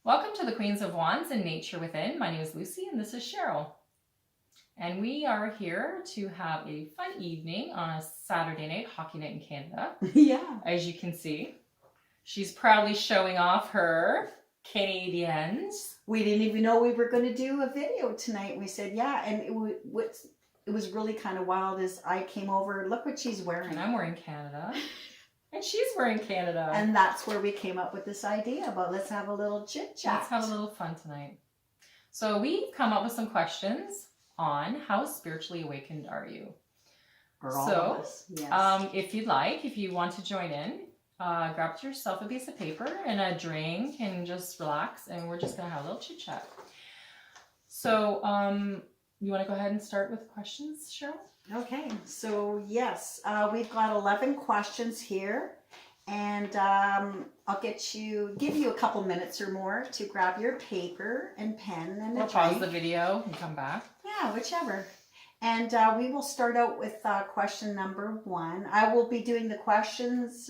Welcome to the Queens of Wands and Nature Within. My name is Lucie and this is Cheryl. And we are here to have a fun evening on a Saturday night, hockey night in Canada. Yeah. As you can see, she's proudly showing off her Canadians. We didn't even know we were going to do a video tonight. We said, yeah, and it was really kind of wild as I came over. Look what she's wearing. And I'm wearing Canada. And she's wearing Canada. And that's where we came up with this idea about let's have a little chit chat. Let's have a little fun tonight. So we've come up with some questions on how spiritually awakened are you? Or all of us. Yes. If you'd like, if you want to join in, grab yourself a piece of paper and a drink and just relax, and we're just going to have a little chit chat. So you want to go ahead and start with questions, Cheryl? Okay, so yes, we've got 11 questions here, and I'll give you a couple minutes or more to grab your paper and pen and a drink. Pause the video and come back. Yeah, whichever. And we will start out with question number 1. I will be doing the questions,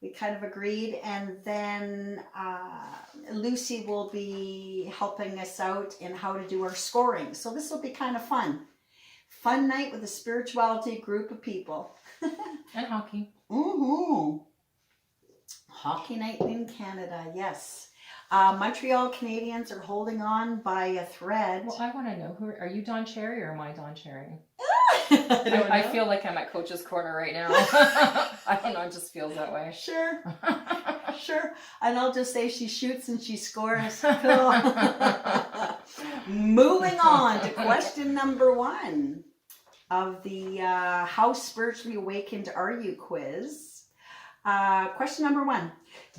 we kind of agreed, and then Lucie will be helping us out in how to do our scoring. So this will be kind of fun. Fun night with a spirituality group of people. And hockey. Mm-hmm. Hockey night in Canada, yes. Montreal Canadiens are holding on by a thread. Well, I want to know, are you Don Cherry or am I Don Cherry? I feel like I'm at Coach's Corner right now. I don't know, it just feels that way. Sure. Sure. And I'll just say she shoots and she scores. Moving on to question number 1 of the How Spiritually Awakened Are You quiz. Question number 1.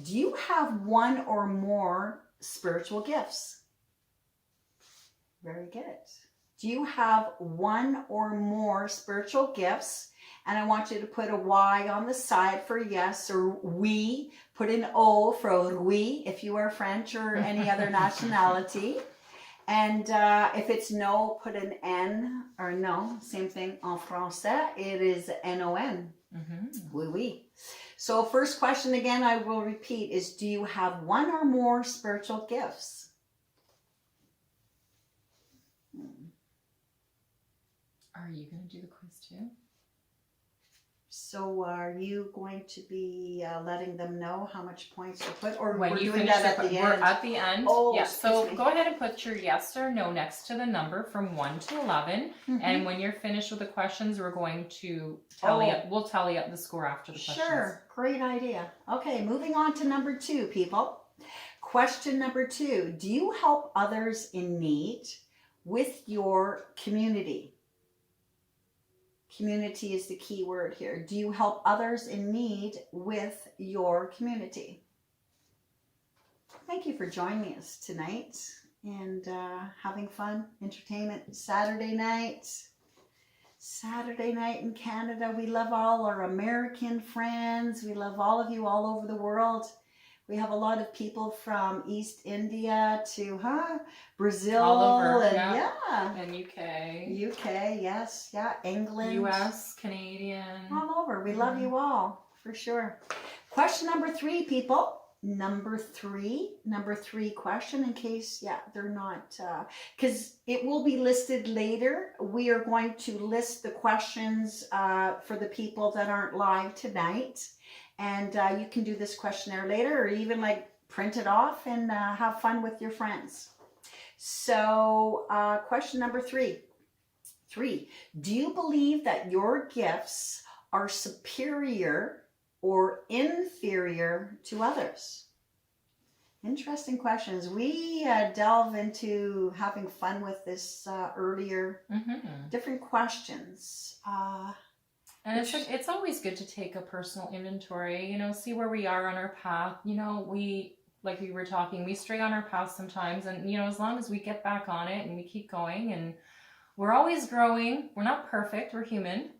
Do you have one or more spiritual gifts? Very good. Do you have one or more spiritual gifts? And I want you to put a Y on the side for yes, or we. Put an O for oui if you are French or any other nationality. And if it's no, put an N or no. Same thing en français. It is N-O-N. Mm-hmm. Oui, oui. So first question again, I will repeat, is do you have one or more spiritual gifts? Are you going to do the quiz too? So are you going to be letting them know how much points you put? Or when we're you doing finish that at the end? We're at the end. Oh, yes. So me. Go ahead and put your yes or no next to the number from 1 to 11. Mm-hmm. And when you're finished with the questions, we're going to tally up. We'll tally up the score after the questions. Sure. Great idea. Okay, moving on to number 2, people. Question number 2. Do you help others in need with your community? Community is the key word here. Do you help others in need with your community? Thank you for joining us tonight and having fun, entertainment. Saturday night in Canada. We love all our American friends. We love all of you all over the world. We have a lot of people from East India to Brazil, all over, and and UK, yes, yeah, England, US, Canadian, all over. We love you all for sure. Question number 3, people. Number three question, in case they're not, because it will be listed later. We are going to list the questions for the people that aren't live tonight. And you can do this questionnaire later, or even like print it off and have fun with your friends. So question number 3. Do you believe that your gifts are superior or inferior to others? Interesting questions. We delve into having fun with this earlier. Mm-hmm. Different questions. And it's always good to take a personal inventory, see where we are on our path. Like we were talking, we stray on our path sometimes, and as long as we get back on it and we keep going, and we're always growing. We're not perfect, we're human.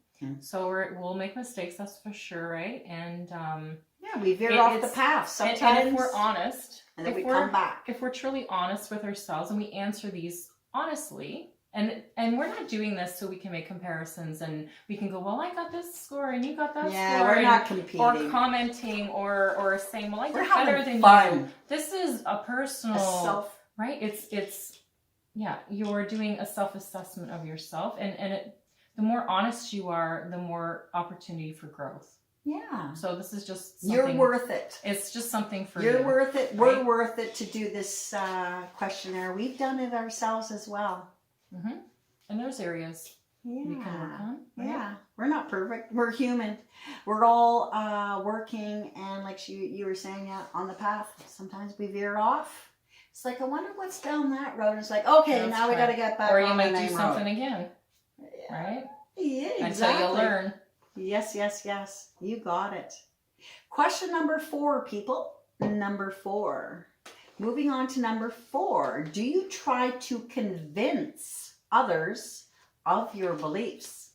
So we'll make mistakes, that's for sure, right? And we veer off the path sometimes. And if we're honest, and then we come back. If we're truly honest with ourselves and we answer these honestly, And we're not doing this so we can make comparisons and we can go, well, I got this score and you got that Yeah, score. we're not competing. Or commenting or saying, well, I We're did better having than fun. you. This is a personal, right? It's you're doing a self-assessment of yourself, and the more honest you are, the more opportunity for growth. Yeah. So this is just something, you're worth it. It's just something for you're you. worth it. Right? We're worth it to do this questionnaire. We've done it ourselves as well. Mm-hmm. And there's areas we can work on. Right? Yeah, we're not perfect. We're human. We're all working, and like you were saying, on the path. Sometimes we veer off. It's like, I wonder what's down that road. It's like, okay, That's now we got to get back or on you might the do main something road. again. Yeah. Right? Yeah, exactly. Until you learn. Yes. You got it. Question number 4, people. Number 4. Moving on to number 4. Do you try to convince others of your beliefs?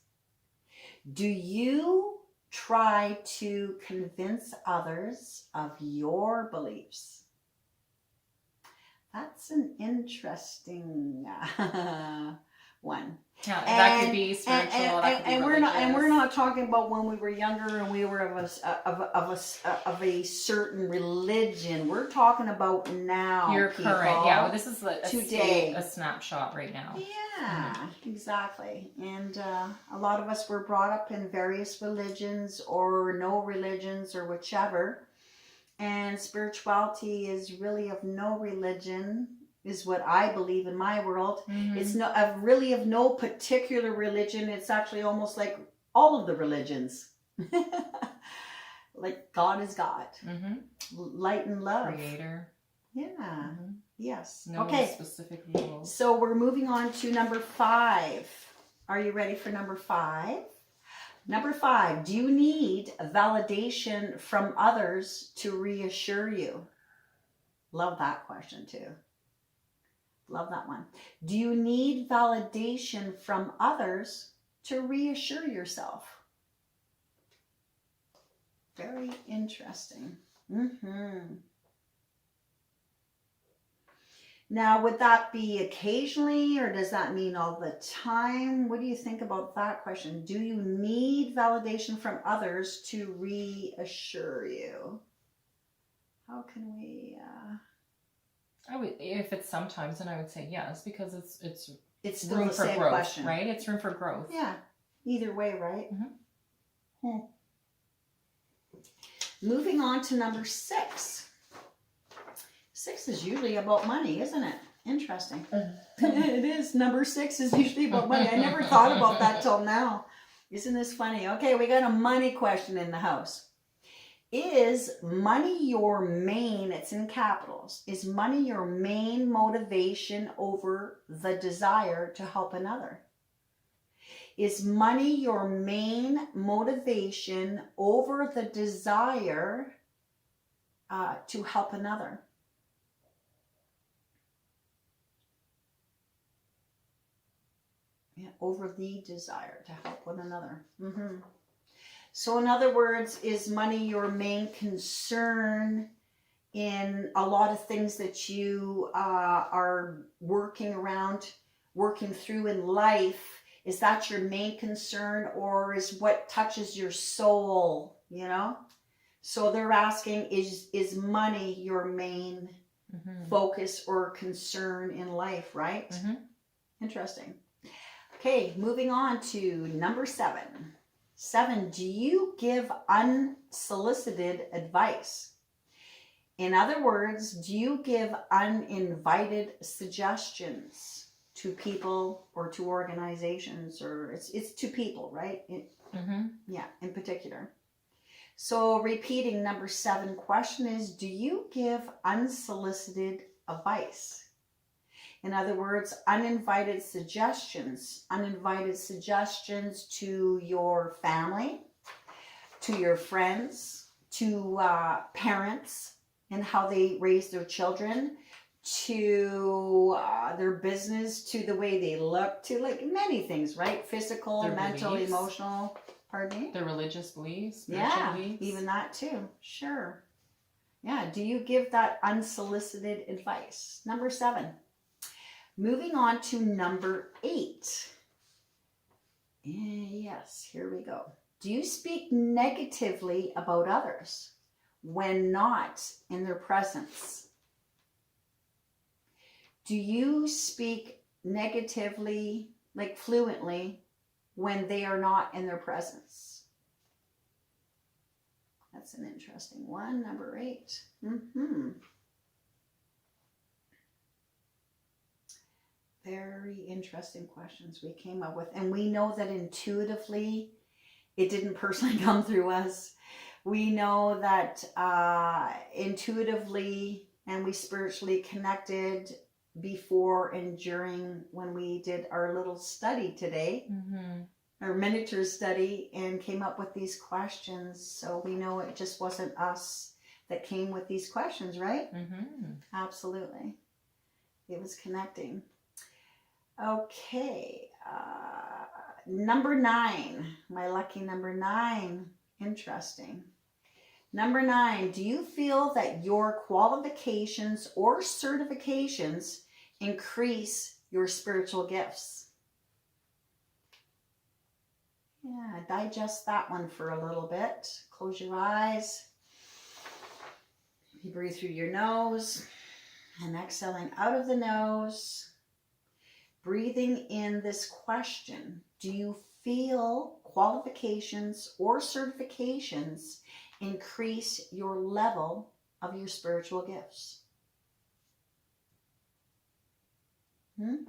Do you try to convince others of your beliefs? That's an interesting one. Yeah, that could be spiritual. That could be religious. We're not talking about when we were younger and we were of a certain religion. We're talking about now. Your people. current, yeah. Well, this is Today. A snapshot right now. Yeah, exactly. And a lot of us were brought up in various religions or no religions or whichever. And spirituality is really of no religion, is what I believe in my world. Mm-hmm. It's really of no particular religion. It's actually almost like all of the religions. Like God is God. Mm-hmm. Light and love. Creator. Yeah. Mm-hmm. Yes. No okay. specific rules. So we're moving on to number 5. Are you ready for number 5? Number 5, do you need validation from others to reassure you? Love that question too. Love that one. Do you need validation from others to reassure yourself? Very interesting. Mm-hmm. Now, would that be occasionally, or does that mean all the time? What do you think about that question? Do you need validation from others to reassure you? How can we... I would, if it's sometimes, then I would say yes, because it's still room the for same growth, question. right? It's room for growth. Yeah, either way, right? Mm-hmm. Moving on to number 6. 6 is usually about money, isn't it? Interesting. It is. Number 6 is usually about money. I never thought about that till now. Isn't this funny? Okay, we got a money question in the house. Is money your main, it's in capitals, is money your main motivation over the desire to help another? Is money your main motivation over the desire to help another? Yeah, over the desire to help one another. Mm-hmm. So in other words, is money your main concern in a lot of things that you are working through in life? Is that your main concern, or is what touches your soul, you know? So they're asking, is money your main focus or concern in life, right? Mm-hmm. Interesting. Okay, moving on to number 7. 7, do you give unsolicited advice? In other words, do you give uninvited suggestions to people or to organizations, or it's to people, right? Yeah, in particular. So repeating number 7 question is, do you give unsolicited advice? In other words, uninvited suggestions to your family, to your friends, to parents and how they raise their children, to their business, to the way they look, to like many things, right? Physical, their mental, beliefs. Emotional. Pardon me? Their religious beliefs. Yeah, beliefs. Even that too. Sure. Yeah, do you give that unsolicited advice? Number 7. Moving on to number 8. Yes, here we go. Do you speak negatively about others when not in their presence? Do you speak negatively, like fluently, when they are not in their presence? That's an interesting one. Number 8. Very interesting questions we came up with. And we know that intuitively, it didn't personally come through us. We know that intuitively and we spiritually connected before and during when we did our little study today, our miniature study, and came up with these questions. So we know it just wasn't us that came with these questions, right? Absolutely. It was connecting. Okay, number 9, my lucky number 9. Interesting. Number 9, do you feel that your qualifications or certifications increase your spiritual gifts? Yeah, digest that one for a little bit. Close your eyes. You breathe through your nose and exhaling out of the nose. Breathing in this question, do you feel qualifications or certifications increase your level of your spiritual gifts? 2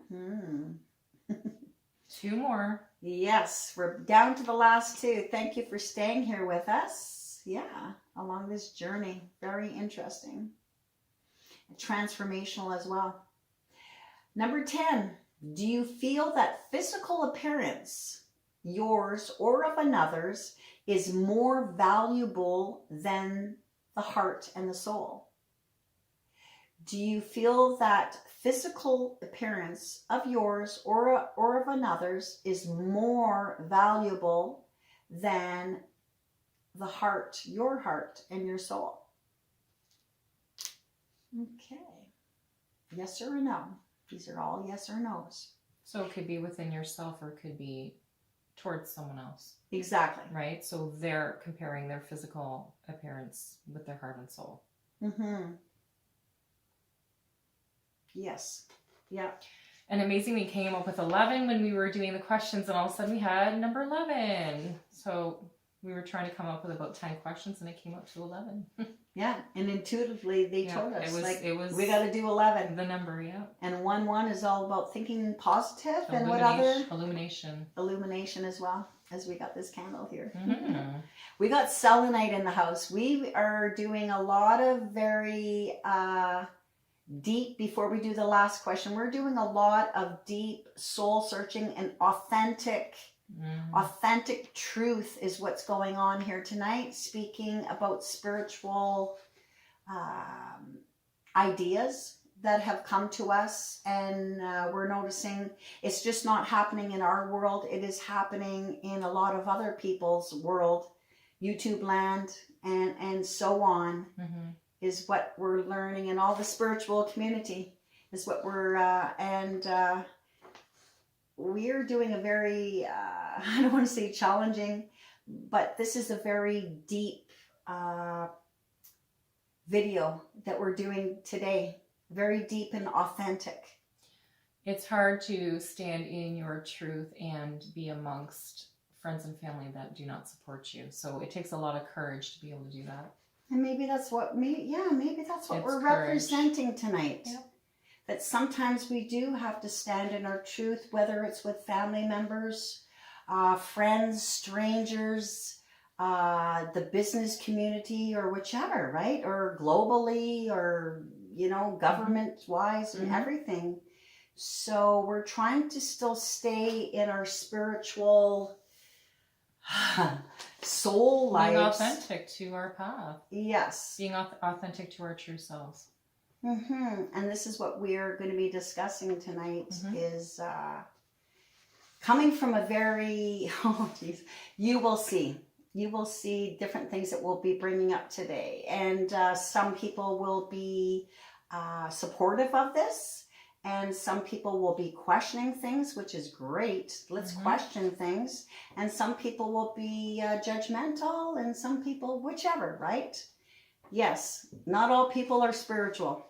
more. Yes, we're down to the last 2. Thank you for staying here with us. Yeah, along this journey. Very interesting. Transformational as well. Number 10. Do you feel that physical appearance, yours or of another's, is more valuable than the heart and the soul? Do you feel that physical appearance of yours or of another's is more valuable than the heart, your heart and your soul? Okay. Yes or no? These are all yes or no's. So it could be within yourself or it could be towards someone else. Exactly. Right? So they're comparing their physical appearance with their heart and soul. Yes. Yeah. And amazingly came up with 11 when we were doing the questions, and all of a sudden we had number 11. So we were trying to come up with about 10 questions and it came up to 11. Yeah, and intuitively they told us it was we got to do 11. The number, yeah. And 1 is all about thinking positive, and what other? Illumination. Illumination as well, as we got this candle here. Mm-hmm. We got selenite in the house. We are doing a lot of very deep, before we do the last question, we're doing a lot of deep soul searching and authentic truth is what's going on here tonight, speaking about spiritual ideas that have come to us, and we're noticing it's just not happening in our world. It is happening in a lot of other people's world, YouTube land and so on. Is what we're learning, and all the spiritual community is what we're we're doing a very I don't want to say challenging, but this is a very deep video that we're doing today. Very deep and authentic. It's hard to stand in your truth and be amongst friends and family that do not support you. So it takes a lot of courage to be able to do that. And maybe that's what maybe that's what we're courage. representing tonight. Yep. That sometimes we do have to stand in our truth, whether it's with family members, friends, strangers, the business community, or whichever, right? Or globally, or, government-wise and everything. So we're trying to still stay in our spiritual soul lives. Being authentic to our path. Yes. Being authentic to our true selves. And this is what we're going to be discussing tonight, is coming from a very, you will see different things that we'll be bringing up today. And some people will be supportive of this, And some people will be questioning things, which is great. Let's question things. And some people will be judgmental, and some people, whichever, right? Yes, not all people are spiritual.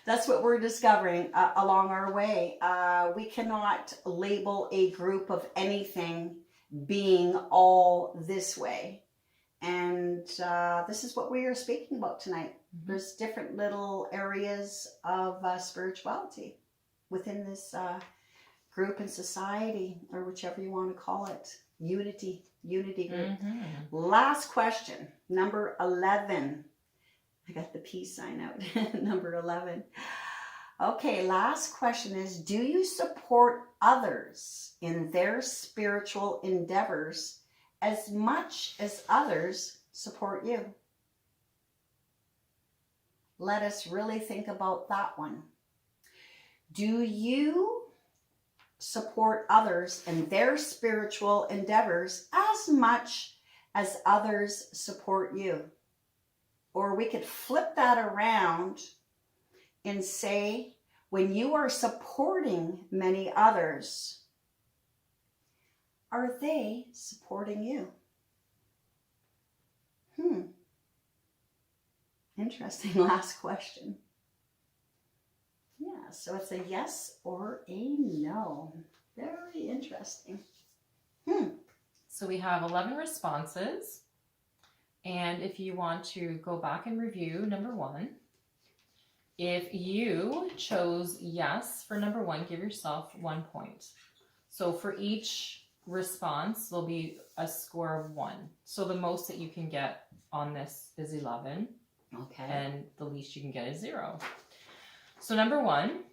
That's what we're discovering along our way. We cannot label a group of anything being all this way. And this is what we are speaking about tonight. There's different little areas of spirituality within this group and society, or whichever you want to call it. Unity group. Last question, number 11. I got the peace sign out. Number 11. Okay, last question is, do you support others in their spiritual endeavors as much as others support you? Let us really think about that one. Do you support others in their spiritual endeavors as much as others support you? Or we could flip that around and say, when you are supporting many others, are they supporting you? Interesting last question. Yeah, so it's a yes or a no. Very interesting. So we have 11 responses. And if you want to go back and review number 1, if you chose yes for number 1, give yourself 1 point. So for each response, there'll be a score of 1. So the most that you can get on this is 11. Okay. And the least you can get is 0. So number 1,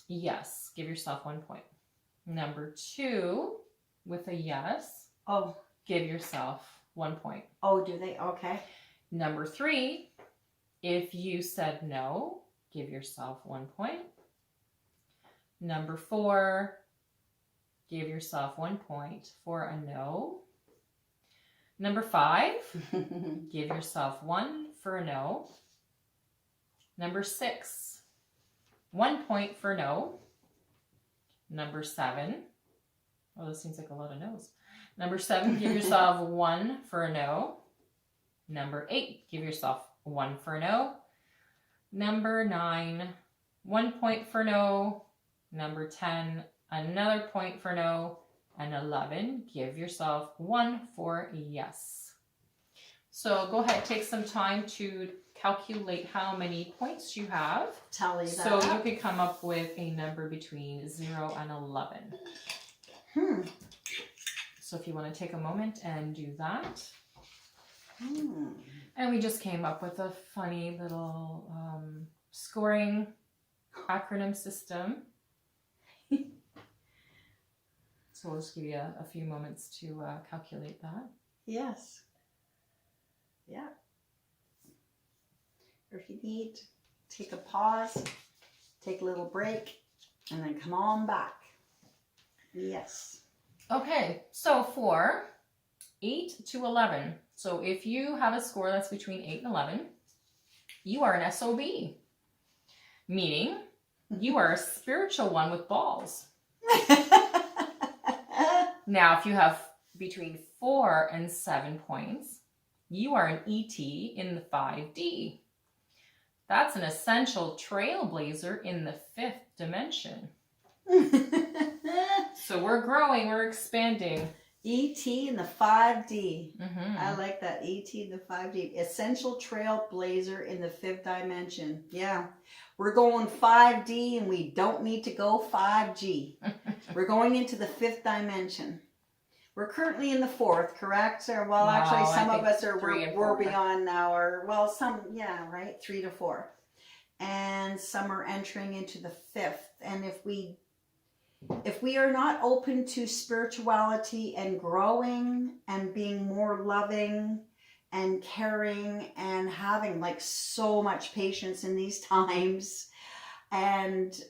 yes, give yourself 1 point. Number 2, with a yes, give yourself 1 point. Oh, do they? Okay. Number 3, if you said no, give yourself 1 point. Number 4, give yourself 1 point for a no. Number 5, give yourself 1 for a no. Number 6, 1 point for no. Number 7, oh, this seems like a lot of no's. Number 7, give yourself 1 for a no. Number 8, give yourself 1 for a no. Number 9, 1 point for no. Number 10, another point for no. And 11, give yourself 1 for yes. So go ahead, take some time to calculate how many points you have. Tally that So up. you could come up with a number between 0 and 11. So if you want to take a moment and do that. And we just came up with a funny little scoring acronym system. So we'll just give you a few moments to calculate that. Yes. Yeah. Or if you need, take a pause, take a little break, and then come on back. Yes. Okay, so for 8 to 11, so if you have a score that's between 8 and 11, you are an SOB, meaning you are a spiritual one with balls. Now, if you have between 4 and 7 points, you are an ET in the 5D. That's an essential trailblazer in the 5th dimension. So we're growing, we're expanding. ET in the 5D. I like that. ET in the 5D. Essential trailblazer in the 5th dimension. Yeah. We're going 5D and we don't need to go 5G. We're going into the 5th dimension. We're currently in the 4th, correct? Or, well, actually, some of us are we're beyond now. Or, well, some, yeah, right? 3 to 4. And some are entering into the 5th. And if we are not open to spirituality and growing and being more loving and caring and having like so much patience in these times, and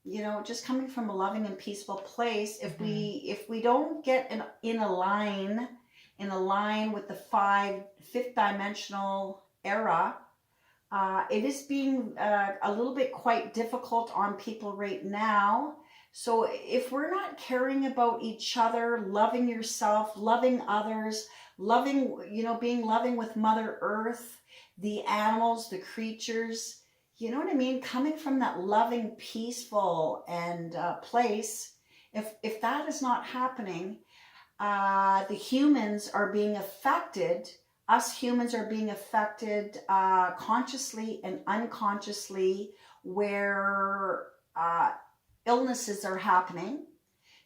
you know, just coming from a loving and peaceful place, if we don't get in a line with the 5th dimensional era, It is being a little bit quite difficult on people right now. So if we're not caring about each other, loving yourself, loving others, loving, being loving with Mother Earth, the animals, the creatures, you know what I mean? Coming from that loving, peaceful and place, if that is not happening, the humans are being affected. Us humans are being affected consciously and unconsciously, where illnesses are happening.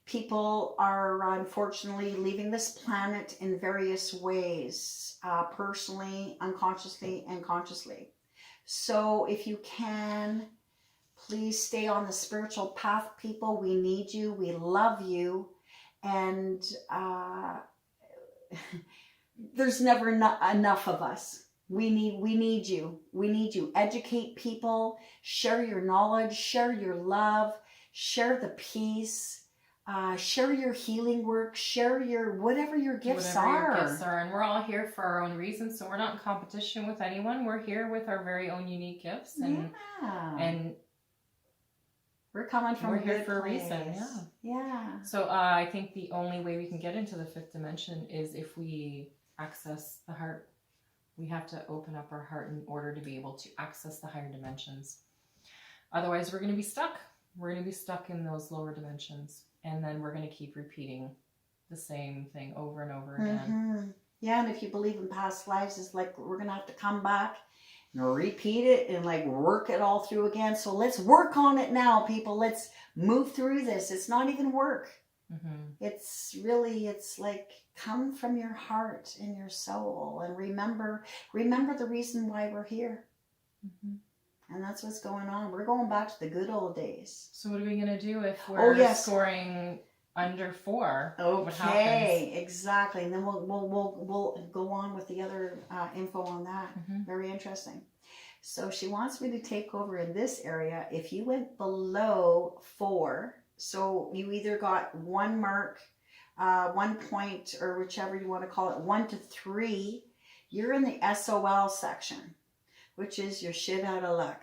People are unfortunately leaving this planet in various ways, personally, unconsciously, and consciously. So if you can, please stay on the spiritual path, people. We need you. We love you. And there's never enough of us. We need you. We need you. Educate people. Share your knowledge. Share your love. Share the peace. Share your healing work. Share your whatever your gifts are. And we're all here for our own reasons, so we're not in competition with anyone. We're here with our very own unique gifts, and we're coming from we're here for a reason. Yeah. So I think the only way we can get into the fifth dimension is if we access the heart. We have to open up our heart in order to be able to access the higher dimensions. Otherwise, we're going to be stuck. We're going to be stuck in those lower dimensions. And then we're going to keep repeating the same thing over and over again. Mm-hmm. Yeah, and if you believe in past lives, it's like we're going to have to come back and repeat it and like work it all through again. So let's work on it now, people. Let's move through this. It's not even work. Mm-hmm. It's like come from your heart and your soul and remember the reason why we're here. Mm-hmm. And that's what's going on. We're going back to the good old days. So what are we going to do if we're scoring under 4? Okay, exactly. And then we'll go on with the other info on that. Mm-hmm. Very interesting. So she wants me to take over in this area. If you went below 4, so you either got 1 mark, 1 point, or whichever you want to call it, 1 to 3, you're in the SOL section, which is your shit out of luck.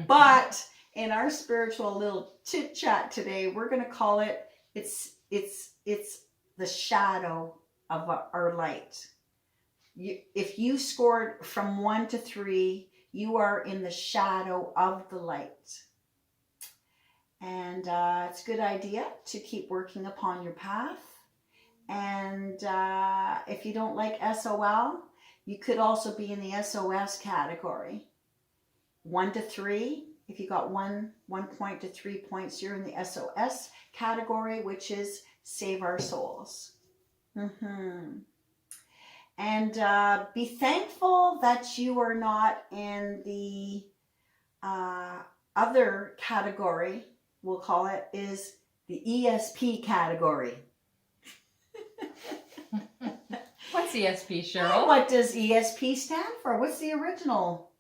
But in our spiritual little chit chat today, we're going to call it, it's the shadow of our light. If you scored from 1 to 3, you are in the shadow of the light. And it's a good idea to keep working upon your path. And if you don't like SOL, you could also be in the SOS category. 1 to 3, if you got 1 point to 3 points, you're in the SOS category, which is Save Our Souls. Mm-hmm. And be thankful that you are not in the other category, we'll call it, is the ESP category. What's ESP, Cheryl? What does ESP stand for? What's the original?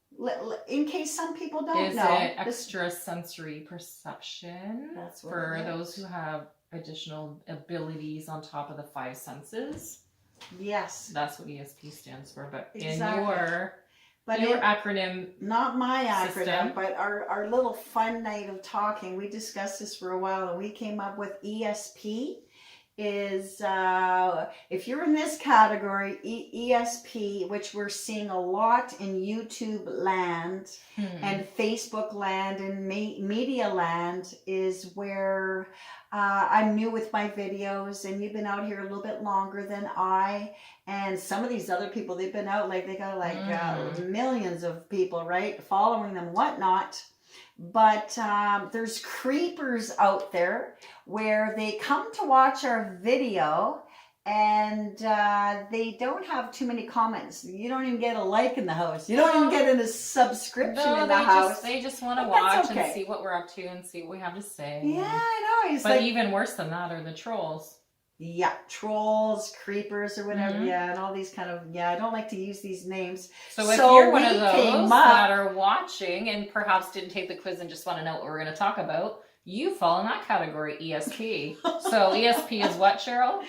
In case some people don't know. Is it extrasensory perception? That's what for those who have additional abilities on top of the 5 senses. Yes. That's what ESP stands for. But exactly. in your acronym, not my acronym, system, but our little fun night of talking, we discussed this for a while and we came up with ESP is, if you're in this category, ESP, which we're seeing a lot in YouTube land and Facebook land and media land, is where I'm new with my videos, and you've been out here a little bit longer than I, and some of these other people, they've been out like they got millions of people, right, following them, whatnot. But there's creepers out there where they come to watch our video and they don't have too many comments. You don't even get a like in the house. You don't even get a subscription in the house. They just want to watch and see what we're up to and see what we have to say. Yeah, I know. But even worse than that are the trolls. Yeah, trolls, creepers, or whatever. Mm-hmm. Yeah, and all these kind of, I don't like to use these names. So if you're one of those that are watching and perhaps didn't take the quiz and just want to know what we're going to talk about, you fall in that category, ESP. So ESP is what, Cheryl?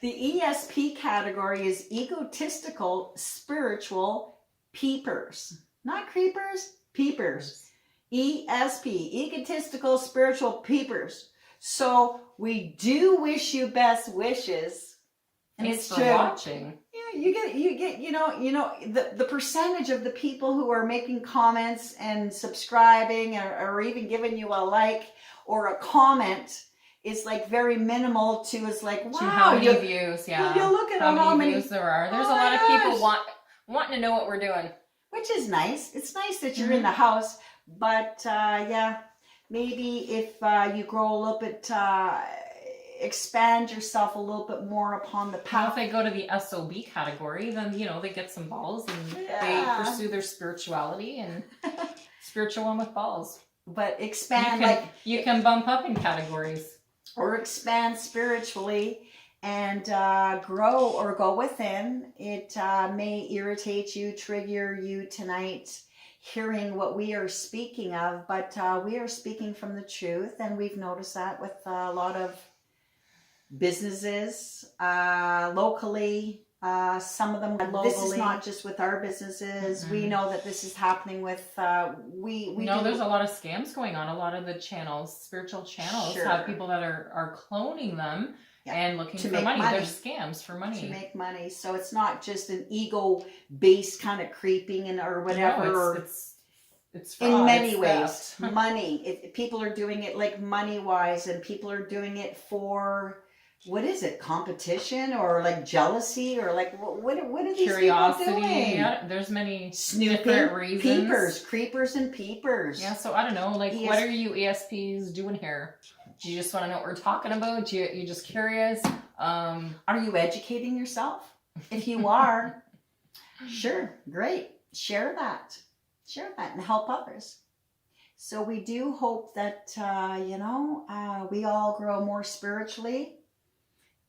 The ESP category is egotistical, spiritual, peepers. Not creepers, peepers. ESP, egotistical spiritual peepers. So we do wish you best wishes. And Thanks it's for true. watching. Yeah, you get, the percentage of the people who are making comments and subscribing or even giving you a like or a comment is like very minimal to is like, wow. To how many views, yeah. You look at how many views there are. There's Oh a my lot of gosh. people wanting to know what we're doing. Which is nice. It's nice that you're in the house, but yeah, maybe if you grow a little bit, expand yourself a little bit more upon the Well, path. if they go to the SOB category, then, they get some balls and Yeah. they pursue their spirituality and spiritual one with balls. But expand, you can bump up in categories. Or expand spiritually and grow or go within. It may irritate you, trigger you tonight, hearing what we are speaking of, but we are speaking from the truth, and we've noticed that with a lot of businesses locally, some of them globally. This is not just with our businesses. We know that this is happening with we know there's a lot of scams going on. A lot of the channels, spiritual channels, have people that are cloning them and looking for money. They're scams for money. To make money. So it's not just an ego-based kind of creeping and or whatever. No, it's fraud. In many ways. Money. People are doing it like money-wise, and people are doing it for, what is it, competition or like jealousy or like what are these curiosity people doing? Yeah, there's many Snooping, different reasons. peepers, creepers and peepers. Yeah, so I don't know, like what are you ESPs doing here? Do you just want to know what we're talking about? You just curious? Are you educating yourself? If you are, sure, great. Share that and help others. So we do hope that we all grow more spiritually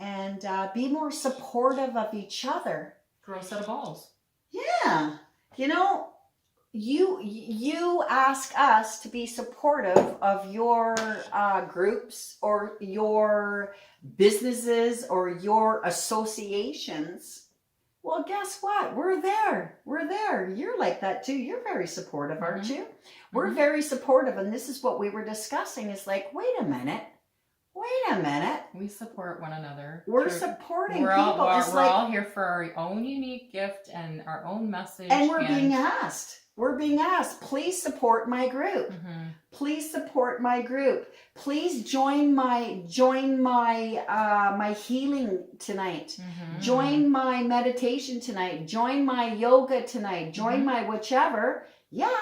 and be more supportive of each other. Grow a set of balls. Yeah. You ask us to be supportive of your groups or your businesses or your associations. Well, guess what? We're there. You're like that too. You're very supportive, aren't you? We're very supportive. And this is what we were discussing. Is like, wait a minute. We support one another. We're supporting people. We're all here for our own unique gift and our own message. And we're being asked. Please support my group. Please support my group. Please join my my healing tonight. Join my meditation tonight. Join my yoga tonight. Join my whichever. Yeah.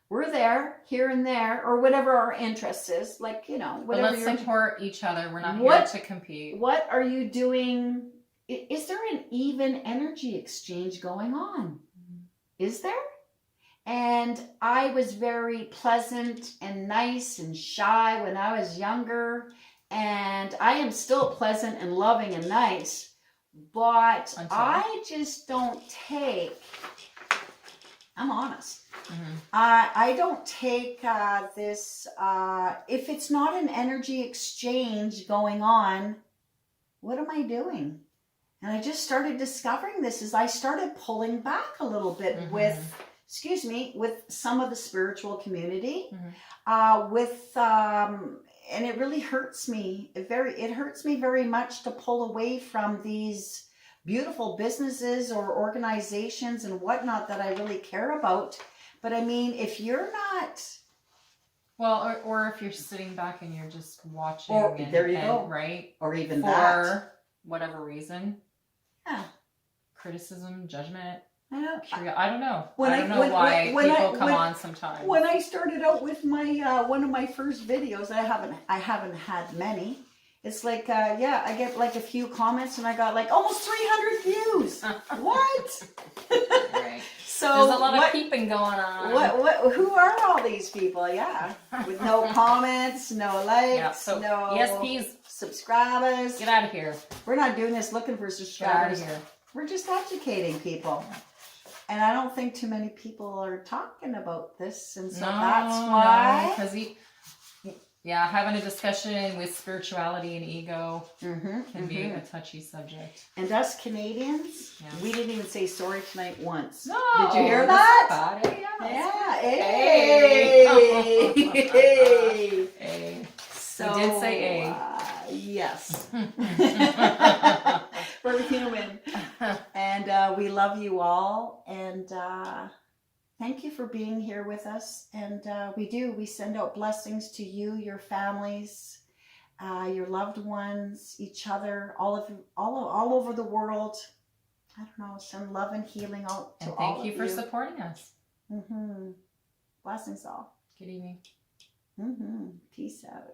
We're there, here and there, or whatever our interest is. Like, whatever. But let's support each other. We're not here to compete. What are you doing? Is there an even energy exchange going on? Is there? And I was very pleasant and nice and shy when I was younger. And I am still pleasant and loving and nice. But I just don't take... I'm honest. I don't take this, if it's not an energy exchange going on, what am I doing? And I just started discovering this as I started pulling back a little bit with some of the spiritual community, and it really hurts me. It hurts me very much to pull away from these beautiful businesses or organizations and whatnot that I really care about. But I mean, if you're not... Well, or if you're sitting back and you're just watching. Or there you go. Right? Or even for whatever reason. Yeah. Criticism, judgment. I don't know. I don't know why people come on sometimes. When I started out with my one of my first videos, I haven't had many. It's like, I get like a few comments and I got like almost 300 views. What? Right. So there's a lot of peeping going on. Who are all these people? Yeah. With no comments, no likes, no ESPs, subscribers. Get out of here. We're not doing this looking for subscribers. Get out of here. We're just educating people. And I don't think too many people are talking about this. And so that's why. Because Yeah, having a discussion with spirituality and ego Mm-hmm, can be a touchy subject. And us Canadians, Yeah. we didn't even say sorry tonight once. No, Did you hear that's that? not bad. Yeah. Hey. Hey. Hey. So, We did say A. Yes. We're human. And we love you all. And thank you for being here with us. And we send out blessings to you, your families, your loved ones, each other, all over the world. I don't know, send love and healing out to And all thank you of for supporting us. Mm-hmm. Blessings all. Good evening. Mm-hmm. Peace out.